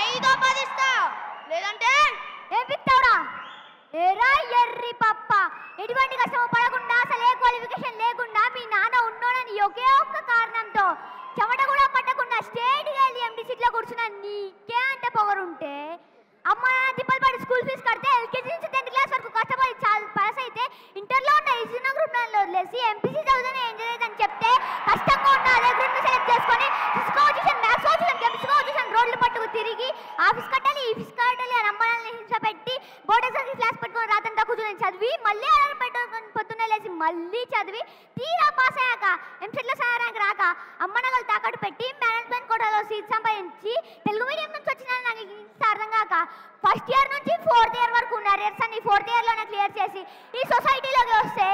5 10 ఇస్తా, లేదంటే ఏం పిక్తావురా? ఏరా ఎర్రి పప్ప, ఎటువంటి కష్టం పడకుండా అసలు ఏ క్వాలిఫికేషన్ లేకుండా మీ నాన్న ఉన్నోడని ఒకే ఒక్క కారణంతో చెమట కూడా పట్టకుండా స్టేట్గా వెళ్ళి ఎండి సీట్లో కూర్చున్నా నీకే అంటే పొగరుంటే, అమ్మ తిప్పలు పడి స్కూల్ ఫీజు కడితే ఎల్కేజీ నుంచి 10th క్లాస్ వరకు కష్టపడి పాస్ అయితే ఇంటర్లో ఉన్న ఈజీన గ్రూప్లో వదిలేసి ఎంపీసీ చదువుతానే ఏం చేయలేదని చెప్తే కష్టంగా ఉన్న అదే గ్రూప్ని సెలెక్ట్ చేసుకొని physical tuition, maths tuition, chemistry tuition రోడ్లు పట్టుకు తిరిగి ఆఫీస్ కట్టాలి ఈ ఫీజు కట్టాలి అని అమ్మాయిని హింస పెట్టి బోర్డు ఎగ్జామ్కి క్లాస్ పెట్టుకొని రాత్రంతా కూర్చొని చదివి మళ్ళీ అలారం పెట్టుకొని పొద్దున్నే లేచి మళ్ళీ చదివి తీరా పాస్ అయ్యాక ఎంసెట్లో సహాయ ర్యాంక్ రాక అమ్మ నగలు తాకట్టు పెట్టి మేనేజ్మెంట్ కోటాలో సీట్ సంపాదించి తెలుగు మీడియం నుంచి వచ్చిన నాకు ఇంత అర్థం కాక ఫస్ట్ ఇయర్ నుంచి 4th ఇయర్ వరకు ఉన్న అరియర్స్ అన్ని 4th ఇయర్లోనే క్లియర్ చేసి ఈ సొసైటీలోకి వస్తే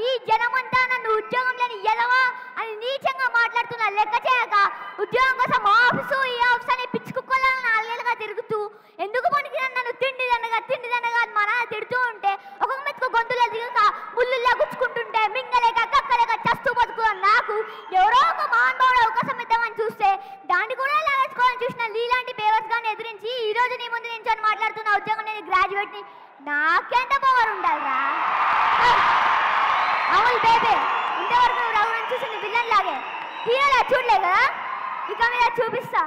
ఈ జనమంతా నన్ను ఉద్యోగం లేని ఎదవా అని నీచంగా మాట్లాడుతున్నా లెక్క చేయక ఉద్యోగం కోసం ఆఫీసు ఈ ఆఫీస్ అని పిచ్చి కుక్కలను 4 ఏళ్ళుగా తిరుగుతూ ఎందుకు పనికిరాని నన్ను తిండిదనగా అని మా నాన్న తిడుతూ ఉంటే ఒక్కొక్క మెతుకు గొంతులో దిగక ముళ్ళుల్లా గుచ్చుకుంటుంటే మింగలేక కక్కలేక చస్తూ బతుకున్న నాకు ఎవరో ఒక మహానుభావుడు అవకాశం ఇద్దామని చూస్తే దాన్ని కూడా లాగేసుకోవాలని చూసిన నీలాంటి పేవర్స్ గాని ఎదిరించి ఈ రోజు నీ ముందు నించొని మాట్లాడుతున్న ఉద్యోగం లేని గ్రాడ్యుయేట్ని నాకెంత పవర్ ఉండాలిరా? అవును బేబే, ఇంతవరకు నువ్వు రఘుని చూసింది విలన్ లాగే, హీరోలా చూడలే కదా, ఇక మీద చూపిస్తా.